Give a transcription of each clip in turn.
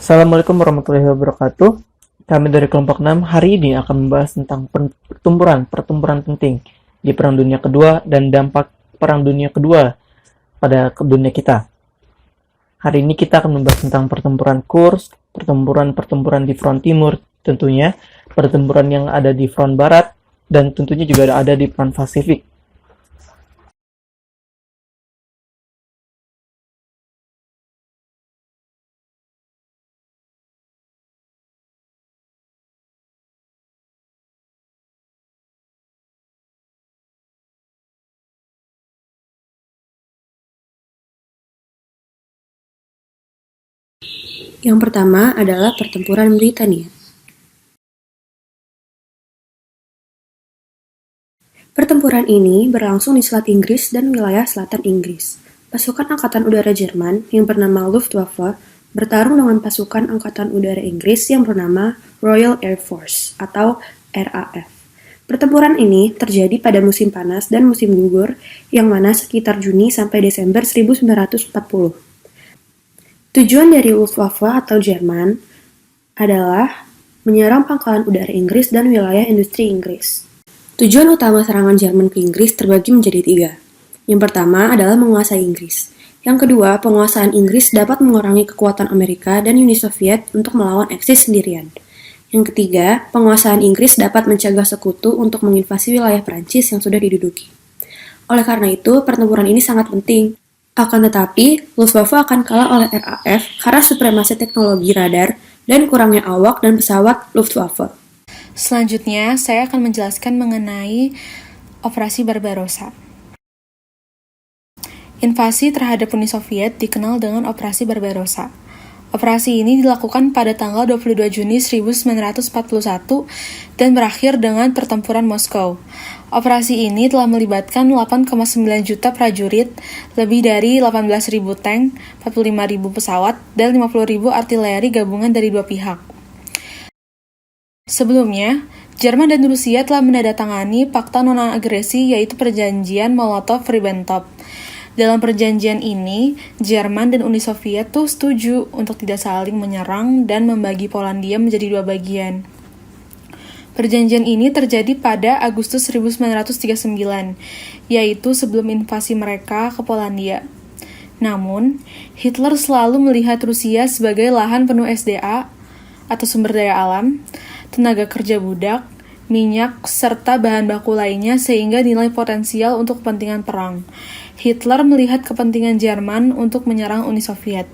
Assalamualaikum warahmatullahi wabarakatuh. Kami dari kelompok 6 hari ini akan membahas tentang pertempuran penting di Perang Dunia Kedua dan dampak Perang Dunia Kedua pada dunia kita. Hari ini kita akan membahas tentang pertempuran Kursk, pertempuran di front timur tentunya, pertempuran yang ada di front barat, dan tentunya juga ada di front Pasifik. Yang pertama adalah pertempuran Britania. Pertempuran ini berlangsung di Selat Inggris dan wilayah selatan Inggris. Pasukan Angkatan Udara Jerman yang bernama Luftwaffe bertarung dengan pasukan Angkatan Udara Inggris yang bernama Royal Air Force atau RAF. Pertempuran ini terjadi pada musim panas dan musim gugur yang mana sekitar Juni sampai Desember 1940. Tujuan dari Luftwaffe atau Jerman adalah menyerang pangkalan udara Inggris dan wilayah industri Inggris. Tujuan utama serangan Jerman ke Inggris terbagi menjadi 3. Yang pertama adalah menguasai Inggris. Yang kedua, penguasaan Inggris dapat mengurangi kekuatan Amerika dan Uni Soviet untuk melawan Eksis sendirian. Yang ketiga, penguasaan Inggris dapat mencegah sekutu untuk menginvasi wilayah Prancis yang sudah diduduki. Oleh karena itu, pertempuran ini sangat penting. Akan tetapi, Luftwaffe akan kalah oleh RAF karena supremasi teknologi radar dan kurangnya awak dan pesawat Luftwaffe. Selanjutnya, saya akan menjelaskan mengenai Operasi Barbarossa. Invasi terhadap Uni Soviet dikenal dengan Operasi Barbarossa. Operasi ini dilakukan pada tanggal 22 Juni 1941 dan berakhir dengan pertempuran Moskow. Operasi ini telah melibatkan 8,9 juta prajurit, lebih dari 18.000 tank, 45.000 pesawat, dan 50.000 artileri gabungan dari dua pihak. Sebelumnya, Jerman dan Rusia telah menandatangani Fakta Non-Agresi yaitu Perjanjian Molotov-Ribbentrop. Dalam perjanjian ini, Jerman dan Uni Soviet tuh setuju untuk tidak saling menyerang dan membagi Polandia menjadi dua bagian. Perjanjian ini terjadi pada Agustus 1939, yaitu sebelum invasi mereka ke Polandia. Namun, Hitler selalu melihat Rusia sebagai lahan penuh SDA atau sumber daya alam, tenaga kerja budak, minyak, serta bahan baku lainnya sehingga nilai potensial untuk kepentingan perang. Hitler melihat kepentingan Jerman untuk menyerang Uni Soviet.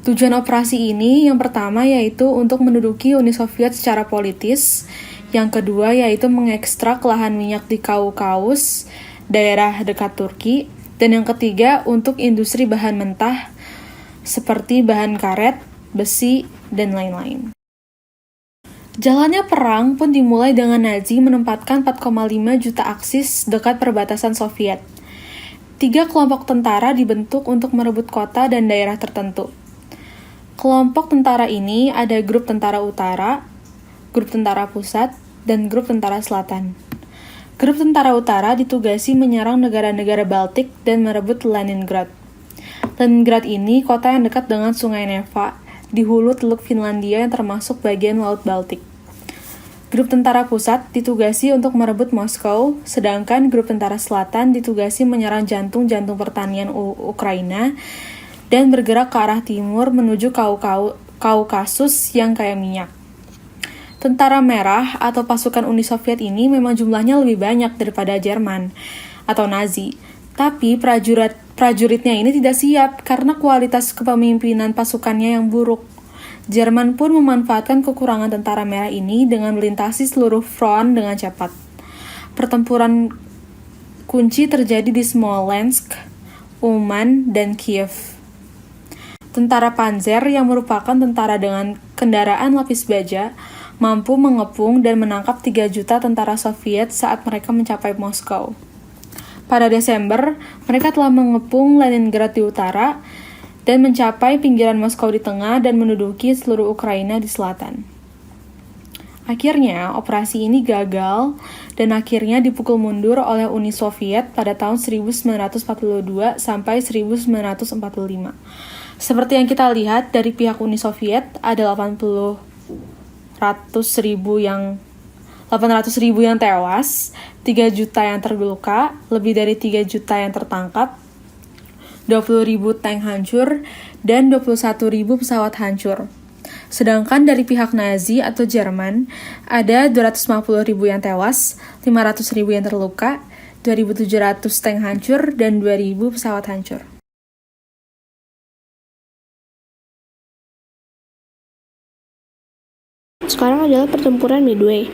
Tujuan operasi ini yang pertama yaitu untuk menduduki Uni Soviet secara politis, yang kedua yaitu mengekstrak lahan minyak di Kaukasus, daerah dekat Turki, dan yang ketiga untuk industri bahan mentah seperti bahan karet, besi, dan lain-lain. Jalannya perang pun dimulai dengan Nazi menempatkan 4,5 juta Aksis dekat perbatasan Soviet. 3 kelompok tentara dibentuk untuk merebut kota dan daerah tertentu. Kelompok tentara ini ada grup tentara utara, grup tentara pusat, dan grup tentara selatan. Grup tentara utara ditugasi menyerang negara-negara Baltik dan merebut Leningrad. Leningrad ini kota yang dekat dengan Sungai Neva, di hulu Teluk Finlandia yang termasuk bagian Laut Baltik. Grup tentara pusat ditugasi untuk merebut Moskow, sedangkan grup tentara selatan ditugasi menyerang jantung-jantung pertanian Ukraina dan bergerak ke arah timur menuju Kaukasus yang kaya minyak. Tentara Merah atau pasukan Uni Soviet ini memang jumlahnya lebih banyak daripada Jerman atau Nazi, tapi prajuritnya ini tidak siap karena kualitas kepemimpinan pasukannya yang buruk. Jerman pun memanfaatkan kekurangan tentara merah ini dengan melintasi seluruh front dengan cepat. Pertempuran kunci terjadi di Smolensk, Uman, dan Kiev. Tentara Panzer yang merupakan tentara dengan kendaraan lapis baja mampu mengepung dan menangkap 3 juta tentara Soviet saat mereka mencapai Moskow. Pada Desember, mereka telah mengepung Leningrad di utara dan mencapai pinggiran Moskow di tengah dan menduduki seluruh Ukraina di selatan. Akhirnya, operasi ini gagal dan akhirnya dipukul mundur oleh Uni Soviet pada tahun 1942 sampai 1945. Seperti yang kita lihat dari pihak Uni Soviet, ada 800.000 yang tewas, 3 juta yang terluka, lebih dari 3 juta yang tertangkap, 20.000 tank hancur, dan 21.000 pesawat hancur. Sedangkan dari pihak Nazi atau Jerman, ada 250.000 yang tewas, 500.000 yang terluka, 2.700 tank hancur, dan 2.000 pesawat hancur. Sekarang adalah pertempuran Midway.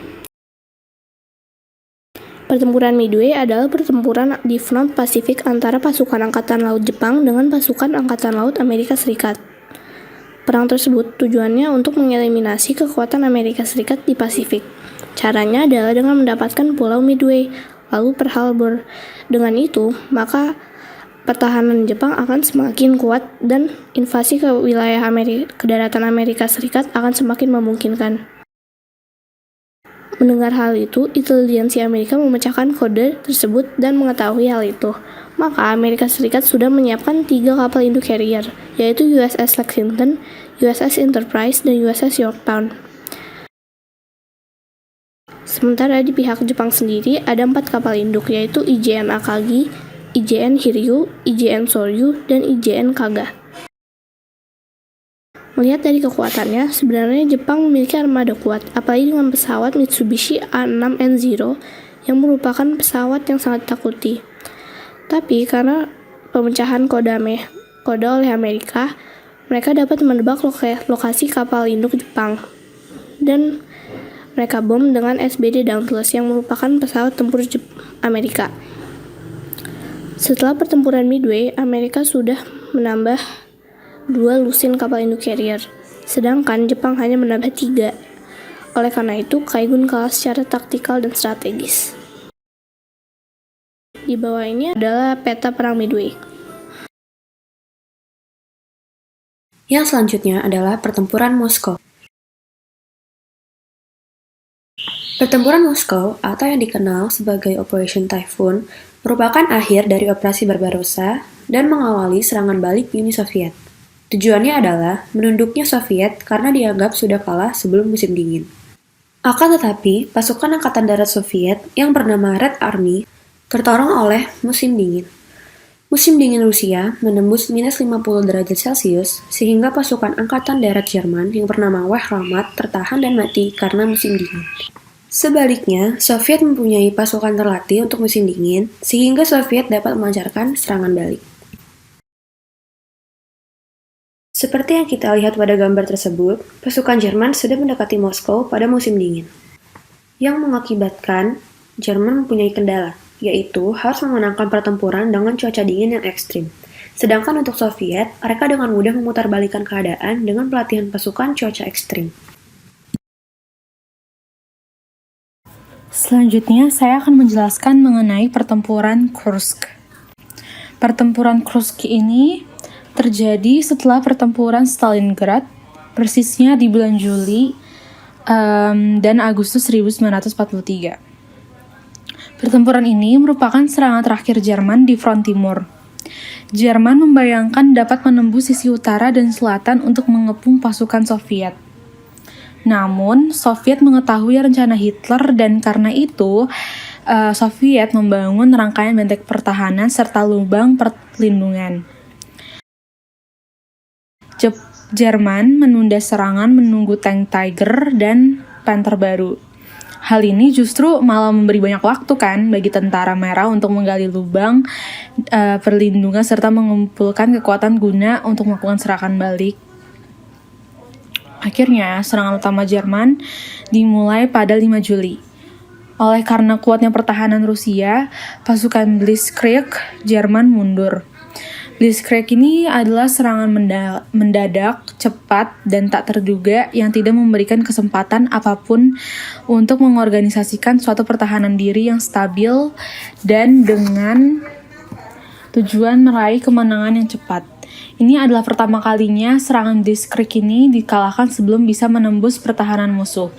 Pertempuran Midway adalah pertempuran di front Pasifik antara pasukan Angkatan Laut Jepang dengan pasukan Angkatan Laut Amerika Serikat. Perang tersebut tujuannya untuk mengeliminasi kekuatan Amerika Serikat di Pasifik. Caranya adalah dengan mendapatkan Pulau Midway, lalu Pearl Harbor. Dengan itu, maka pertahanan Jepang akan semakin kuat dan invasi ke wilayah ke daratan Amerika Serikat akan semakin memungkinkan. Mendengar hal itu, intelijensi Amerika memecahkan kode tersebut dan mengetahui hal itu. Maka Amerika Serikat sudah menyiapkan 3 kapal induk carrier, yaitu USS Lexington, USS Enterprise, dan USS Yorktown. Sementara di pihak Jepang sendiri ada 4 kapal induk, yaitu IJN Akagi, IJN Hiryu, IJN Soryu, dan IJN Kaga. Melihat dari kekuatannya, sebenarnya Jepang memiliki armada kuat, apalagi dengan pesawat Mitsubishi A6N0 yang merupakan pesawat yang sangat ditakuti. Tapi karena pemecahan kode oleh Amerika, mereka dapat menebak lokasi kapal induk Jepang, dan mereka bom dengan SBD Dauntless yang merupakan pesawat tempur Amerika. Setelah pertempuran Midway, Amerika sudah menambah 2 lusin kapal induk carrier, sedangkan Jepang hanya menambah 3. Oleh karena itu, Kaigun kalah secara taktikal dan strategis. Di bawah ini adalah peta perang Midway. Yang selanjutnya adalah pertempuran Moskow. Pertempuran Moskow, atau yang dikenal sebagai Operation Typhoon, merupakan akhir dari operasi Barbarossa dan mengawali serangan balik Uni Soviet. Tujuannya adalah menunduknya Soviet karena dianggap sudah kalah sebelum musim dingin. Akan tetapi, pasukan Angkatan Darat Soviet yang bernama Red Army tertolong oleh musim dingin. Musim dingin Rusia menembus minus 50 derajat Celcius sehingga pasukan Angkatan Darat Jerman yang bernama Wehrmacht tertahan dan mati karena musim dingin. Sebaliknya, Soviet mempunyai pasukan terlatih untuk musim dingin sehingga Soviet dapat melancarkan serangan balik. Seperti yang kita lihat pada gambar tersebut, pasukan Jerman sudah mendekati Moskow pada musim dingin, yang mengakibatkan Jerman mempunyai kendala, yaitu harus memenangkan pertempuran dengan cuaca dingin yang ekstrim. Sedangkan untuk Soviet, mereka dengan mudah memutarbalikkan keadaan dengan pelatihan pasukan cuaca ekstrim. Selanjutnya, saya akan menjelaskan mengenai pertempuran Kursk. Pertempuran Kursk ini terjadi setelah pertempuran Stalingrad, persisnya di bulan Juli dan Agustus 1943. Pertempuran ini merupakan serangan terakhir Jerman di front timur. Jerman membayangkan dapat menembus sisi utara dan selatan untuk mengepung pasukan Soviet. Namun, Soviet mengetahui rencana Hitler dan karena itu, Soviet membangun rangkaian benteng pertahanan serta lubang perlindungan. Jerman menunda serangan menunggu tank Tiger dan Panther baru. Hal ini justru malah memberi banyak waktu kan bagi tentara merah untuk menggali lubang perlindungan serta mengumpulkan kekuatan guna untuk melakukan serangan balik. Akhirnya, serangan utama Jerman dimulai pada 5 Juli. Oleh karena kuatnya pertahanan Rusia, pasukan Blitzkrieg Jerman mundur. Blitzkrieg ini adalah serangan mendadak, cepat, dan tak terduga yang tidak memberikan kesempatan apapun untuk mengorganisasikan suatu pertahanan diri yang stabil dan dengan tujuan meraih kemenangan yang cepat. Ini adalah pertama kalinya serangan Blitzkrieg ini dikalahkan sebelum bisa menembus pertahanan musuh.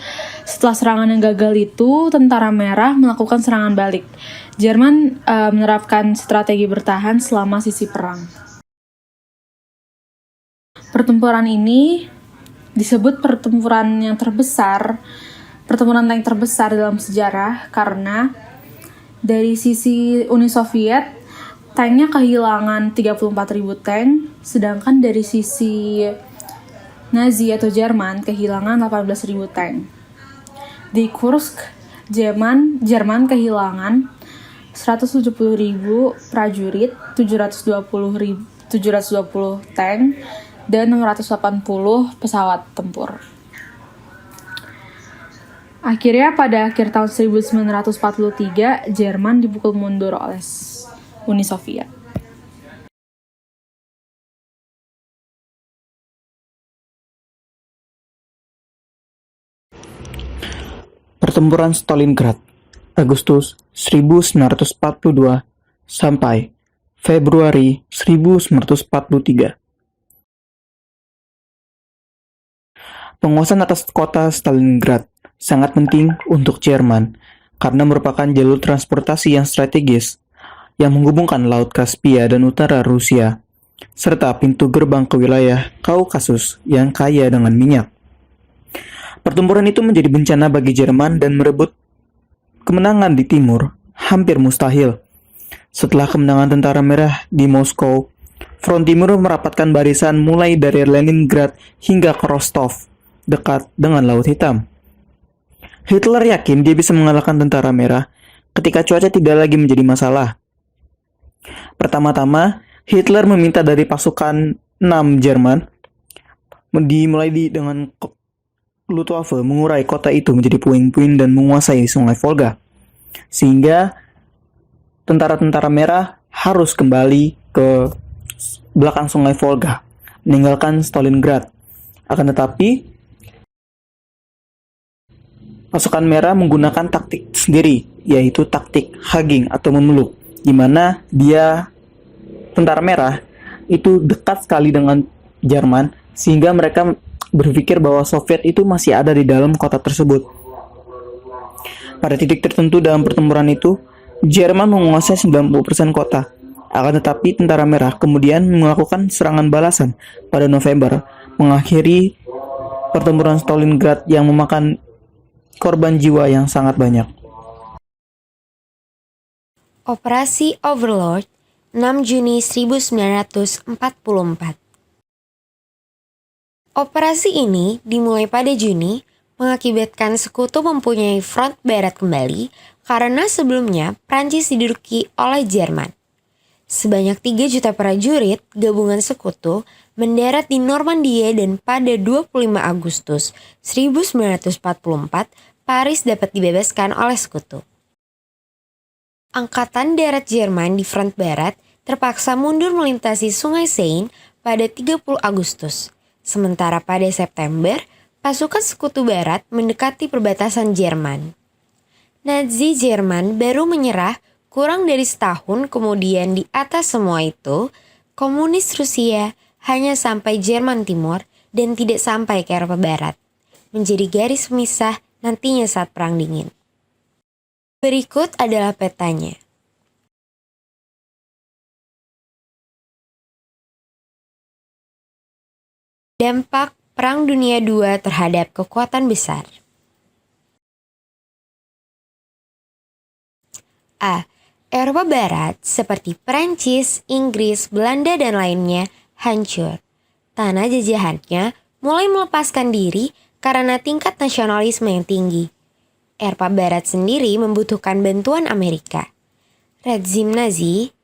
Setelah serangan yang gagal itu, tentara merah melakukan serangan balik. Jerman menerapkan strategi bertahan selama sisi perang. Pertempuran ini disebut pertempuran tank terbesar dalam sejarah karena dari sisi Uni Soviet, tanknya kehilangan 34.000 tank, sedangkan dari sisi Nazi atau Jerman kehilangan 18.000 tank. Di Kursk, Jerman kehilangan 170.000 prajurit, 720 tank, dan 680 pesawat tempur. Akhirnya pada akhir tahun 1943, Jerman dipukul mundur oleh Uni Soviet. Pertempuran Stalingrad, Agustus 1942 sampai Februari 1943. Penguasaan atas kota Stalingrad sangat penting untuk Jerman karena merupakan jalur transportasi yang strategis yang menghubungkan Laut Kaspia dan utara Rusia, serta pintu gerbang ke wilayah Kaukasus yang kaya dengan minyak. Pertempuran itu menjadi bencana bagi Jerman dan merebut kemenangan di timur hampir mustahil. Setelah kemenangan Tentara Merah di Moskow, Front Timur merapatkan barisan mulai dari Leningrad hingga ke Rostov, dekat dengan Laut Hitam. Hitler yakin dia bisa mengalahkan Tentara Merah ketika cuaca tidak lagi menjadi masalah. Pertama-tama, Hitler meminta dari pasukan 6 Jerman dengan Luftwaffe mengurai kota itu menjadi puing-puing dan menguasai Sungai Volga, sehingga Tentara-Tentara Merah harus kembali ke belakang Sungai Volga, meninggalkan Stalingrad. Akan tetapi, pasukan merah menggunakan taktik sendiri, yaitu taktik hugging atau memeluk, di mana tentara merah itu dekat sekali dengan Jerman, sehingga mereka berpikir bahwa Soviet itu masih ada di dalam kota tersebut. Pada titik tertentu dalam pertempuran itu, Jerman menguasai 90% kota. Akan tetapi tentara merah kemudian melakukan serangan balasan pada November, mengakhiri pertempuran Stalingrad yang memakan korban jiwa yang sangat banyak. Operasi Overlord, 6 Juni 1944. Operasi ini dimulai pada Juni, mengakibatkan sekutu mempunyai front barat kembali karena sebelumnya Prancis diduduki oleh Jerman. Sebanyak 3 juta prajurit gabungan sekutu mendarat di Normandia dan pada 25 Agustus 1944, Paris dapat dibebaskan oleh sekutu. Angkatan darat Jerman di front barat terpaksa mundur melintasi Sungai Seine pada 30 Agustus. Sementara pada September, pasukan sekutu barat mendekati perbatasan Jerman. Nazi Jerman baru menyerah kurang dari setahun kemudian. Di atas semua itu, komunis Rusia hanya sampai Jerman Timur dan tidak sampai ke Eropa Barat, menjadi garis pemisah nantinya saat Perang Dingin. Berikut adalah petanya. Dampak Perang Dunia II terhadap kekuatan besar. A. Eropa Barat seperti Perancis, Inggris, Belanda, dan lainnya hancur. Tanah jajahannya mulai melepaskan diri karena tingkat nasionalisme yang tinggi. Eropa Barat sendiri membutuhkan bantuan Amerika. Rezim Nazi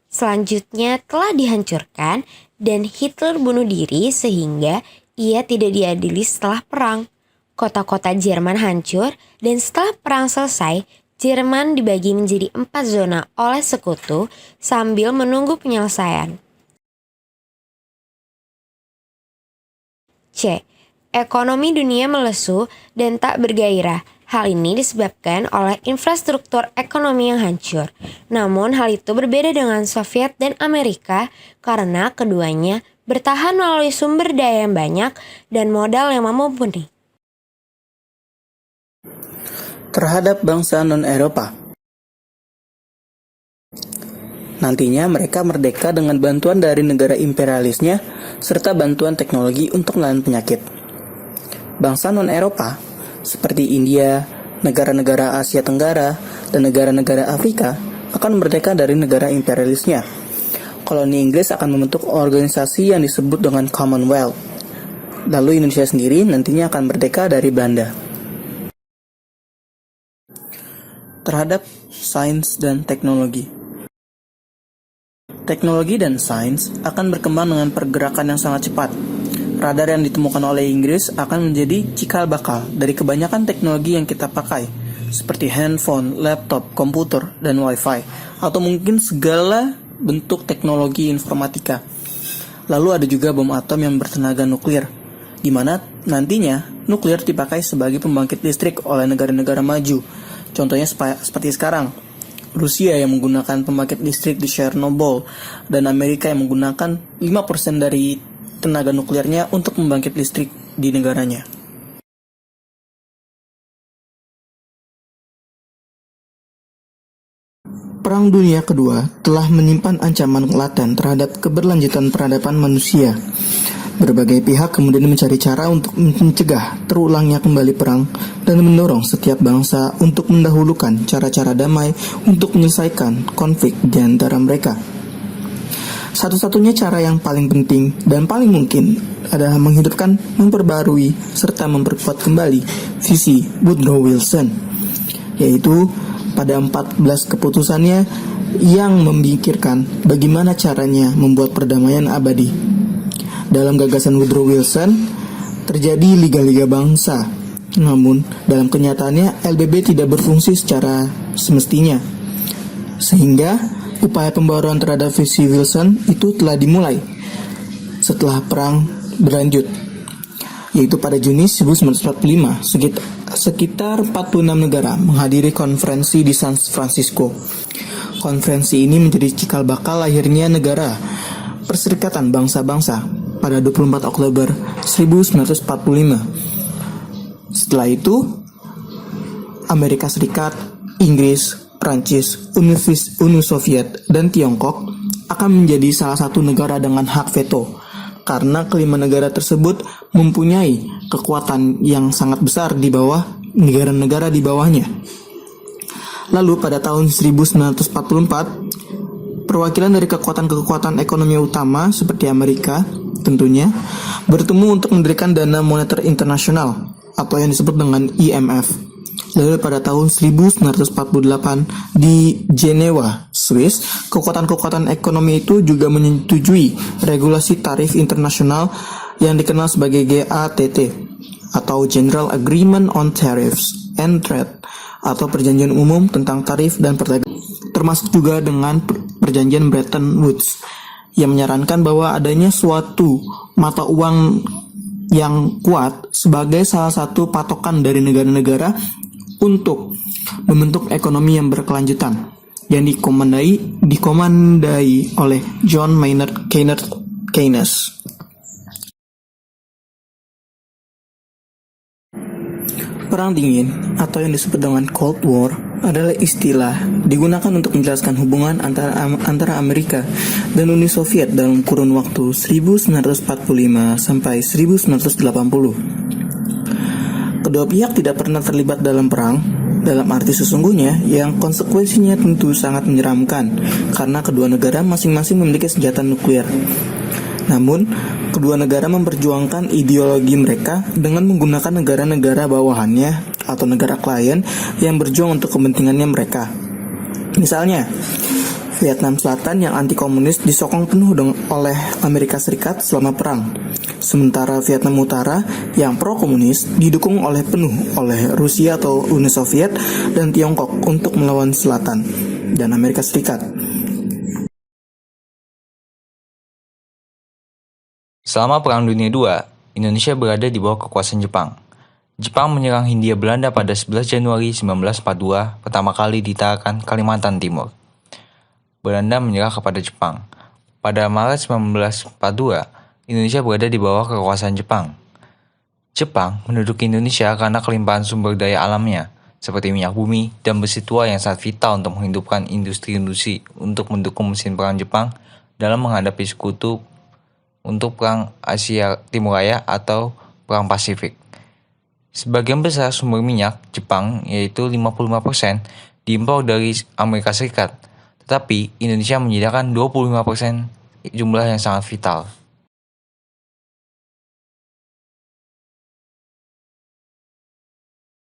selanjutnya telah dihancurkan dan Hitler bunuh diri sehingga ia tidak diadili setelah perang. Kota-kota Jerman hancur dan setelah perang selesai, Jerman dibagi menjadi 4 zona oleh sekutu sambil menunggu penyelesaian. C. Ekonomi dunia melesu dan tak bergairah. Hal ini disebabkan oleh infrastruktur ekonomi yang hancur. Namun hal itu berbeda dengan Soviet dan Amerika karena keduanya bertahan melalui sumber daya yang banyak dan modal yang mumpuni. Terhadap bangsa non-Eropa, Nantinya mereka merdeka dengan bantuan dari negara imperialisnya serta bantuan teknologi untuk melawan penyakit. Bangsa non-Eropa seperti India, negara-negara Asia Tenggara, dan negara-negara Afrika akan merdeka dari negara imperialisnya. Koloni Inggris akan membentuk organisasi yang disebut dengan Commonwealth. Lalu Indonesia sendiri nantinya akan merdeka dari Belanda. Terhadap sains dan teknologi. Teknologi dan sains akan berkembang dengan pergerakan yang sangat cepat. Radar yang ditemukan oleh Inggris akan menjadi cikal bakal dari kebanyakan teknologi yang kita pakai, seperti handphone, laptop, komputer, dan wifi, atau mungkin segala bentuk teknologi informatika. Lalu ada juga bom atom yang bertenaga nuklir, di mana nantinya nuklir dipakai sebagai pembangkit listrik oleh negara-negara maju. Contohnya seperti sekarang, Rusia yang menggunakan pembangkit listrik di Chernobyl, dan Amerika yang menggunakan 5% dari tenaga nuklirnya untuk membangkit listrik di negaranya. Perang Dunia Kedua telah menyimpan ancaman laten terhadap keberlanjutan peradaban manusia. Berbagai pihak kemudian mencari cara untuk mencegah terulangnya kembali perang dan mendorong setiap bangsa untuk mendahulukan cara-cara damai untuk menyelesaikan konflik di antara mereka. Satu-satunya cara yang paling penting dan paling mungkin adalah menghidupkan, memperbarui, serta memperkuat kembali visi Woodrow Wilson, yaitu pada 14 keputusannya yang memikirkan bagaimana caranya membuat perdamaian abadi. Dalam gagasan Woodrow Wilson, terjadi liga-liga bangsa. Namun, dalam kenyataannya LBB tidak berfungsi secara semestinya. Sehingga, upaya pembaruan terhadap visi Wilson itu telah dimulai setelah perang berlanjut, yaitu pada Juni 1945, sekitar 46 negara menghadiri konferensi di San Francisco. Konferensi ini menjadi cikal bakal lahirnya negara Perserikatan Bangsa-Bangsa pada 24 Oktober 1945. Setelah itu, Amerika Serikat, Inggris, Prancis, Uni Soviet, dan Tiongkok akan menjadi salah satu negara dengan hak veto, karena kelima negara tersebut mempunyai kekuatan yang sangat besar di bawah negara-negara di bawahnya. Lalu pada tahun 1944, perwakilan dari kekuatan-kekuatan ekonomi utama seperti Amerika tentunya bertemu untuk mendirikan Dana Moneter Internasional atau yang disebut dengan IMF. Lalu pada tahun 1948 di Jenewa, Swiss, kekuatan-kekuatan ekonomi itu juga menyetujui regulasi tarif internasional yang dikenal sebagai GATT atau General Agreement on Tariffs and Trade atau perjanjian umum tentang tarif dan perdagangan, termasuk juga dengan perjanjian Bretton Woods yang menyarankan bahwa adanya suatu mata uang yang kuat sebagai salah satu patokan dari negara-negara untuk membentuk ekonomi yang berkelanjutan yang dikomandai oleh John Maynard Keynes. Perang dingin atau yang disebut dengan Cold War adalah istilah digunakan untuk menjelaskan hubungan antara Amerika dan Uni Soviet dalam kurun waktu 1945 sampai 1980. Kedua pihak tidak pernah terlibat dalam perang dalam arti sesungguhnya yang konsekuensinya tentu sangat menyeramkan karena kedua negara masing-masing memiliki senjata nuklir. Namun, kedua negara memperjuangkan ideologi mereka dengan menggunakan negara-negara bawahannya atau negara klien yang berjuang untuk kepentingannya mereka. Misalnya, Vietnam Selatan yang anti-komunis disokong penuh oleh Amerika Serikat selama perang. Sementara Vietnam Utara yang pro-komunis didukung penuh oleh Rusia atau Uni Soviet dan Tiongkok untuk melawan Selatan dan Amerika Serikat. Selama Perang Dunia II, Indonesia berada di bawah kekuasaan Jepang. Jepang menyerang Hindia Belanda pada 11 Januari 1942, pertama kali di Tarakan, Kalimantan Timur. Belanda menyerah kepada Jepang. Pada Maret 1942, Indonesia berada di bawah kekuasaan Jepang. Jepang menduduki Indonesia karena kelimpahan sumber daya alamnya, seperti minyak bumi dan besi tua yang sangat vital untuk menghidupkan industri-industri untuk mendukung mesin perang Jepang dalam menghadapi sekutu untuk Perang Asia Timur Raya atau Perang Pasifik. Sebagian besar sumber minyak Jepang, yaitu 55%, diimpor dari Amerika Serikat, tetapi Indonesia menyediakan 25%, jumlah yang sangat vital.